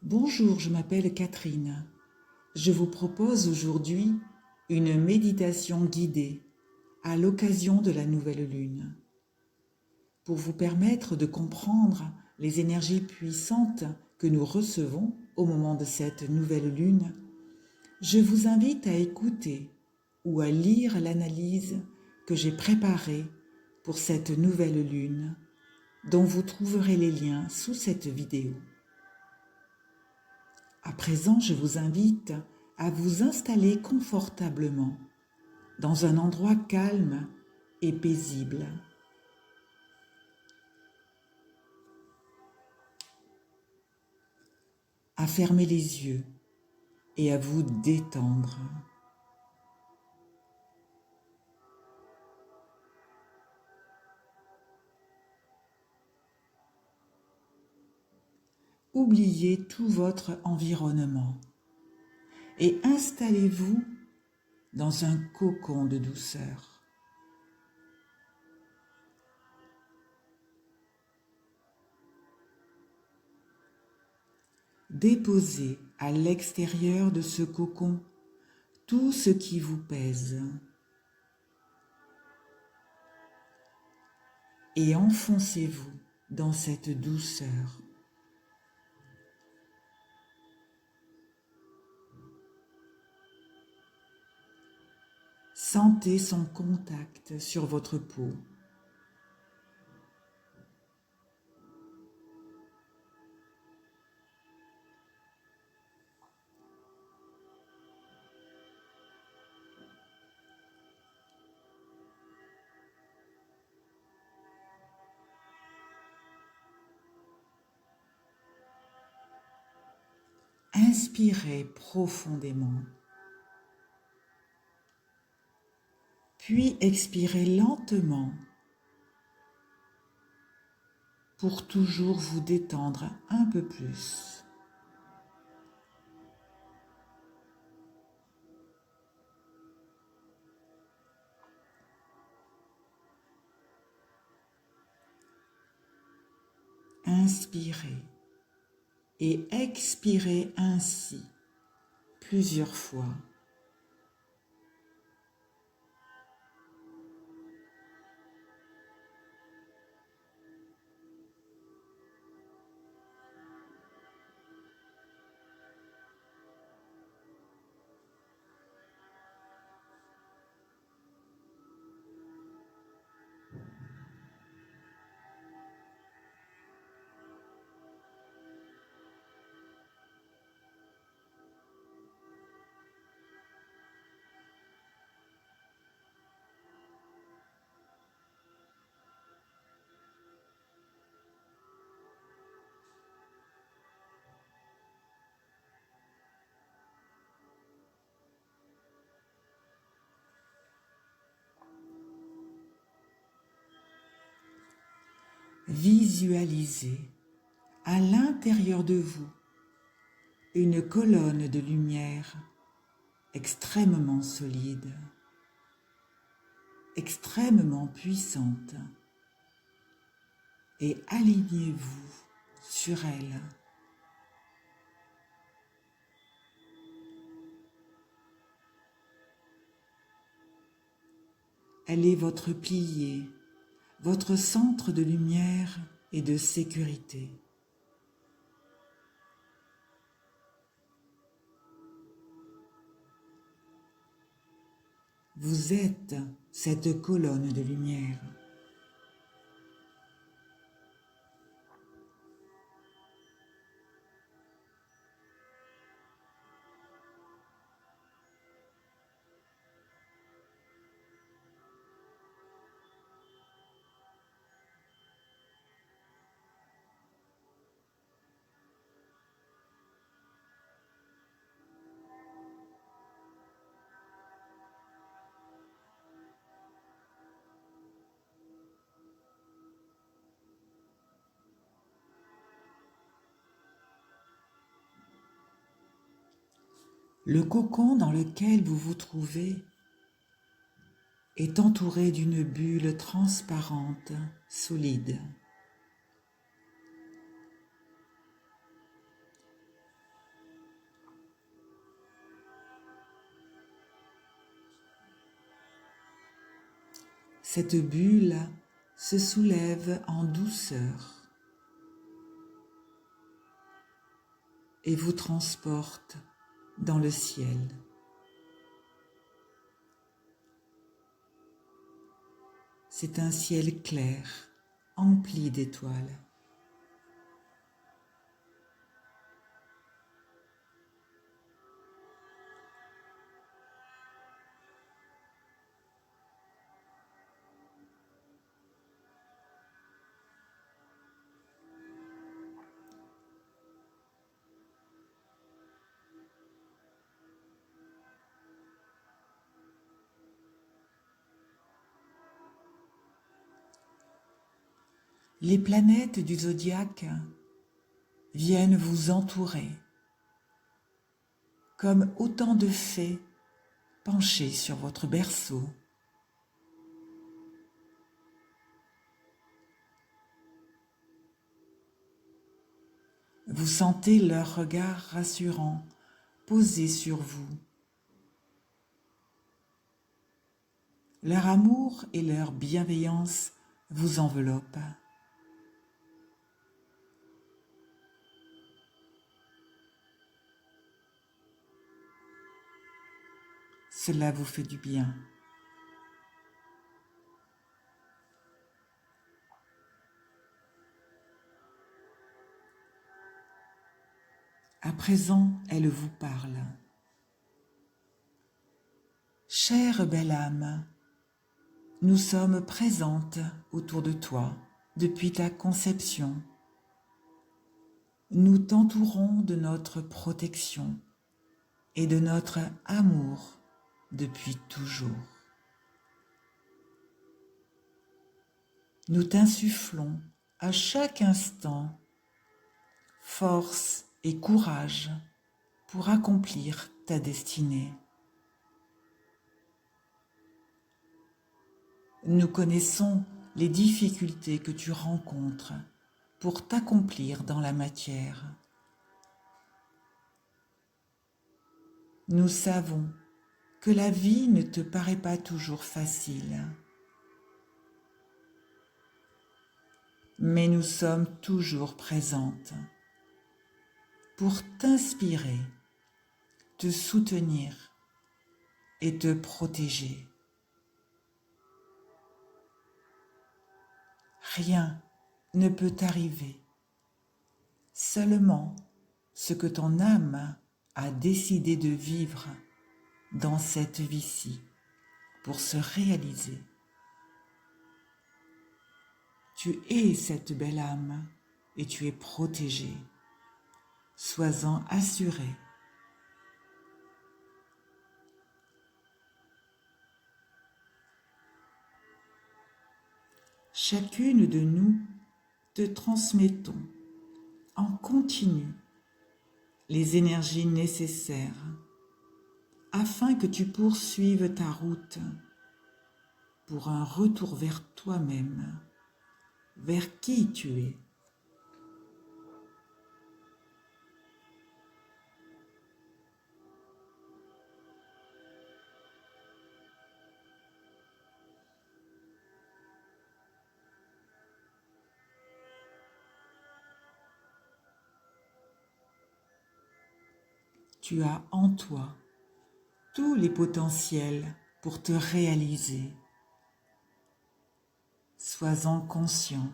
Bonjour, je m'appelle Catherine. Je vous propose aujourd'hui une méditation guidée à l'occasion de la nouvelle lune. Pour vous permettre de comprendre les énergies puissantes que nous recevons au moment de cette nouvelle lune, je vous invite à écouter ou à lire l'analyse que j'ai préparée pour cette nouvelle lune, dont vous trouverez les liens sous cette vidéo. À présent, je vous invite à vous installer confortablement dans un endroit calme et paisible. À fermer les yeux et à vous détendre. Oubliez tout votre environnement et installez-vous dans un cocon de douceur. Déposez à l'extérieur de ce cocon tout ce qui vous pèse et enfoncez-vous dans cette douceur. Sentez son contact sur votre peau. Inspirez profondément, puis expirez lentement pour toujours vous détendre un peu plus. Inspirez et expirez ainsi plusieurs fois. Visualisez à l'intérieur de vous une colonne de lumière extrêmement solide, extrêmement puissante, et alignez-vous sur elle. Elle est votre pilier, votre centre de lumière et de sécurité. Vous êtes cette colonne de lumière. Le cocon dans lequel vous vous trouvez est entouré d'une bulle transparente, solide. cette bulle se soulève en douceur et vous transporte dans le ciel. C'est un ciel clair, empli d'étoiles. Les planètes du zodiaque viennent vous entourer, comme autant de fées penchées sur votre berceau. Vous sentez leur regard rassurant posé sur vous. Leur amour et leur bienveillance vous enveloppent. Cela vous fait du bien. À présent, elle vous parle. Chère belle âme, nous sommes présentes autour de toi depuis ta conception. Nous t'entourons de notre protection et de notre amour depuis toujours. Nous t'insufflons à chaque instant force et courage pour accomplir ta destinée. Nous connaissons les difficultés que tu rencontres pour t'accomplir dans la matière. Nous savons que la vie ne te paraît pas toujours facile, mais nous sommes toujours présentes pour t'inspirer, te soutenir et te protéger. Rien ne peut t'arriver, seulement ce que ton âme a décidé de vivre dans cette vie-ci pour se réaliser. Tu es cette belle âme et tu es protégée. Sois-en assuré. Chacune de nous te transmettons en continu les énergies nécessaires afin que tu poursuives ta route pour un retour vers toi-même, vers qui tu es. Tu as en toi tous les potentiels pour te réaliser. Sois-en conscient.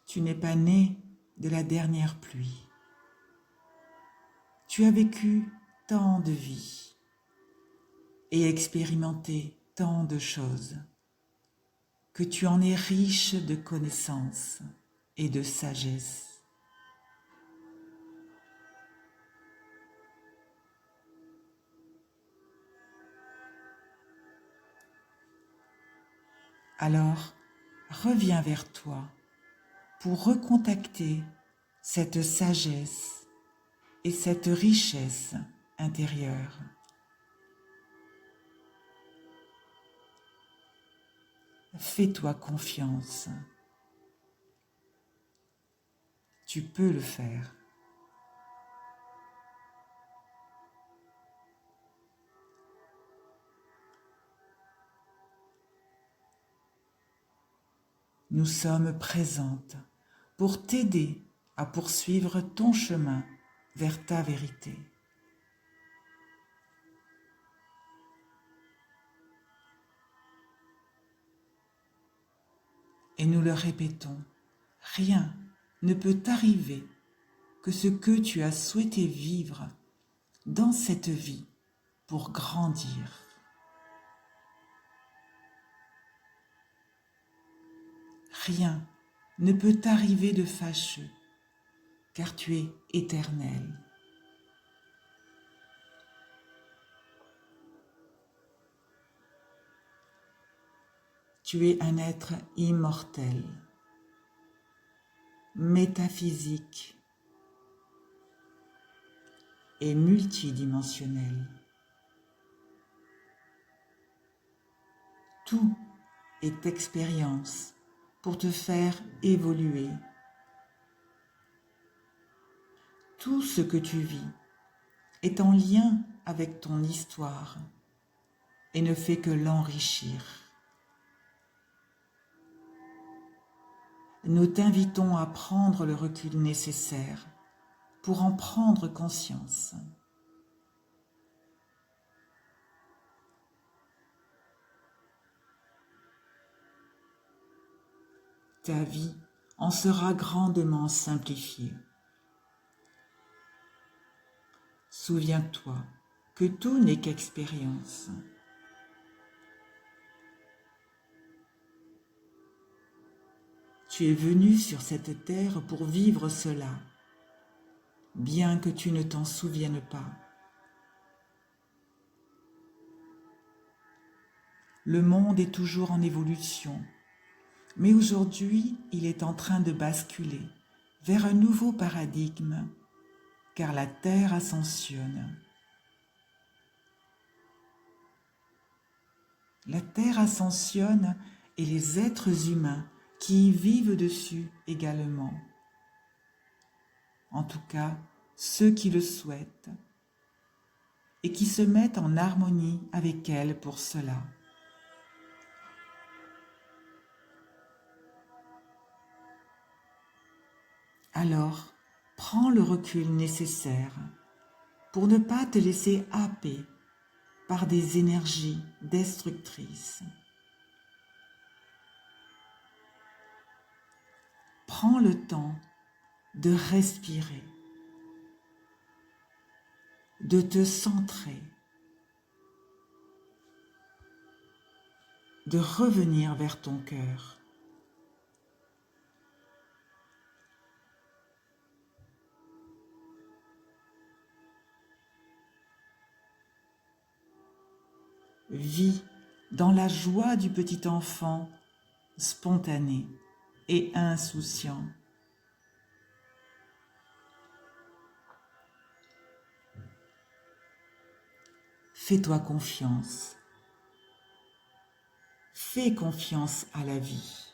Tu n'es pas né de la dernière pluie. Tu as vécu tant de vies et expérimenté tant de choses que tu en es riche de connaissances et de sagesse. Alors, reviens vers toi pour recontacter cette sagesse et cette richesse intérieure. Fais-toi confiance. Tu peux le faire. nous sommes présentes pour t'aider à poursuivre ton chemin vers ta vérité. Et nous le répétons, rien ne peut t'arriver que ce que tu as souhaité vivre dans cette vie pour grandir. Rien ne peut t'arriver de fâcheux, car tu es éternel. Tu es un être immortel, métaphysique et multidimensionnel. Tout est expérience pour te faire évoluer. Tout ce que tu vis est en lien avec ton histoire et ne fait que l'enrichir. Nous t'invitons à prendre le recul nécessaire pour en prendre conscience. Ta vie en sera grandement simplifiée. Souviens-toi que tout n'est qu'expérience. Tu es venu sur cette terre pour vivre cela, bien que tu ne t'en souviennes pas. Le monde est toujours en évolution, mais aujourd'hui, il est en train de basculer vers un nouveau paradigme, car la Terre ascensionne. La Terre ascensionne et les êtres humains qui y vivent dessus également. En tout cas, ceux qui le souhaitent et qui se mettent en harmonie avec elle pour cela. Alors, prends le recul nécessaire pour ne pas te laisser happer par des énergies destructrices. Prends le temps de respirer, de te centrer, de revenir vers ton cœur. Vis dans la joie du petit enfant spontané et insouciant. Fais-toi confiance. Fais confiance à la vie.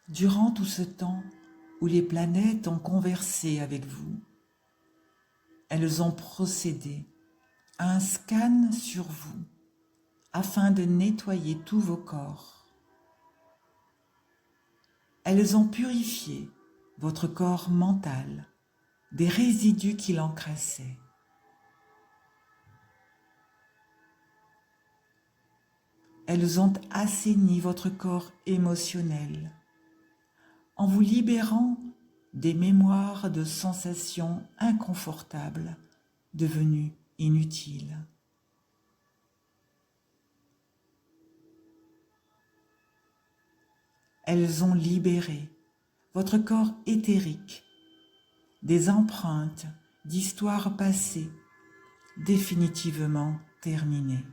Durant tout ce temps où les planètes ont conversé avec vous, elles ont procédé à un scan sur vous afin de nettoyer tous vos corps. Elles ont purifié votre corps mental des résidus qui l'encrassaient. Elles ont assaini votre corps émotionnel en vous libérant des mémoires de sensations inconfortables devenues inutiles. Elles ont libéré votre corps éthérique des empreintes d'histoires passées définitivement terminées.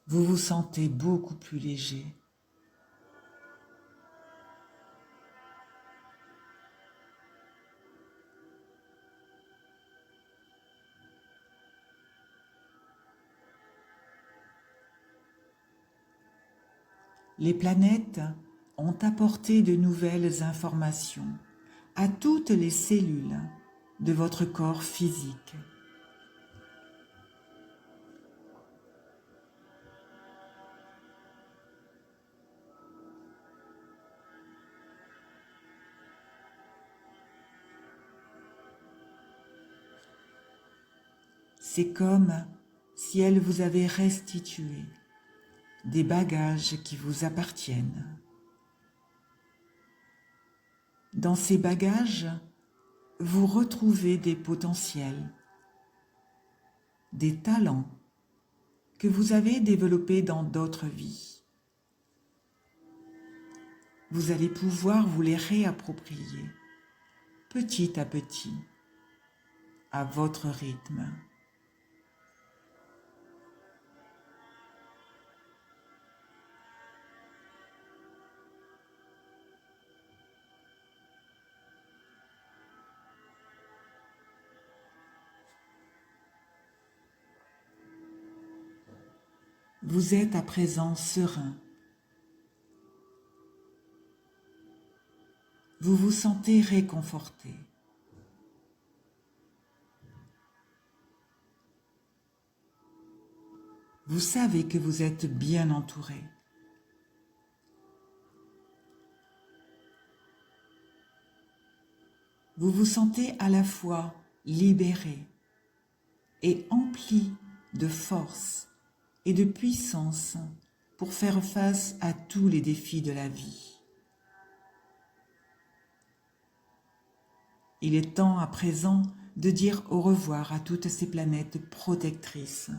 Vous vous sentez beaucoup plus léger. Les planètes ont apporté de nouvelles informations à toutes les cellules de votre corps physique. C'est comme si elles vous avaient restitué des bagages qui vous appartiennent. Dans ces bagages, vous retrouvez des potentiels, des talents que vous avez développés dans d'autres vies. Vous allez pouvoir vous les réapproprier petit à petit, à votre rythme. Vous êtes à présent serein. Vous vous sentez réconforté. Vous savez que vous êtes bien entouré. Vous vous sentez à la fois libéré et empli de force et de puissance pour faire face à tous les défis de la vie. Il est temps à présent de dire au revoir à toutes ces planètes protectrices.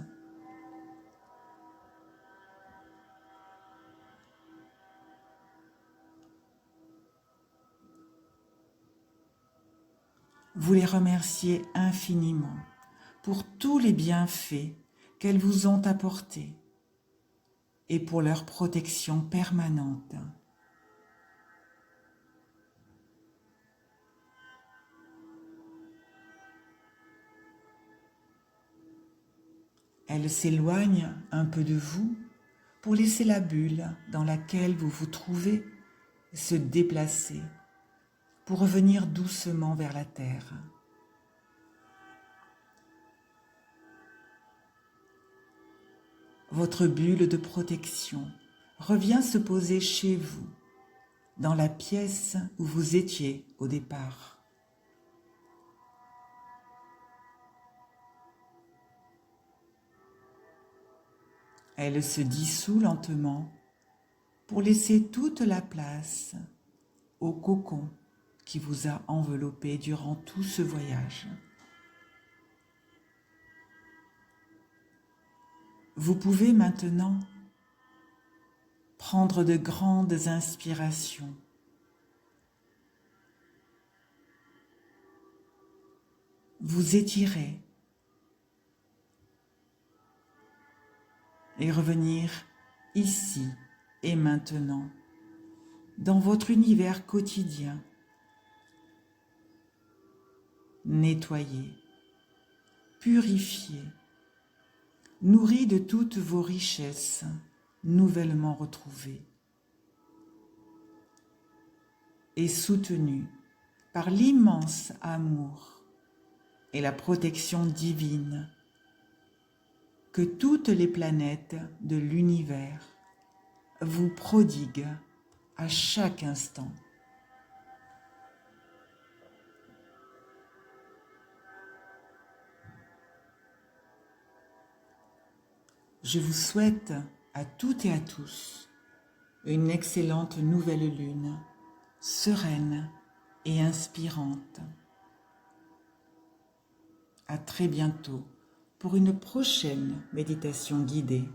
Vous les remerciez infiniment pour tous les bienfaits qu'elles vous ont apportés et pour leur protection permanente. Elles s'éloignent un peu de vous pour laisser la bulle dans laquelle vous vous trouvez se déplacer pour revenir doucement vers la terre. Votre bulle de protection revient se poser chez vous, dans la pièce où vous étiez au départ. Elle se dissout lentement pour laisser toute la place au cocon qui vous a enveloppé durant tout ce voyage. Vous pouvez maintenant prendre de grandes inspirations. Vous étirer et revenir ici et maintenant dans votre univers quotidien, nettoyé, purifié, nourri de toutes vos richesses nouvellement retrouvées et soutenu par l'immense amour et la protection divine que toutes les planètes de l'univers vous prodiguent à chaque instant. Je vous souhaite à toutes et à tous une excellente nouvelle lune, sereine et inspirante. À très bientôt pour une prochaine méditation guidée.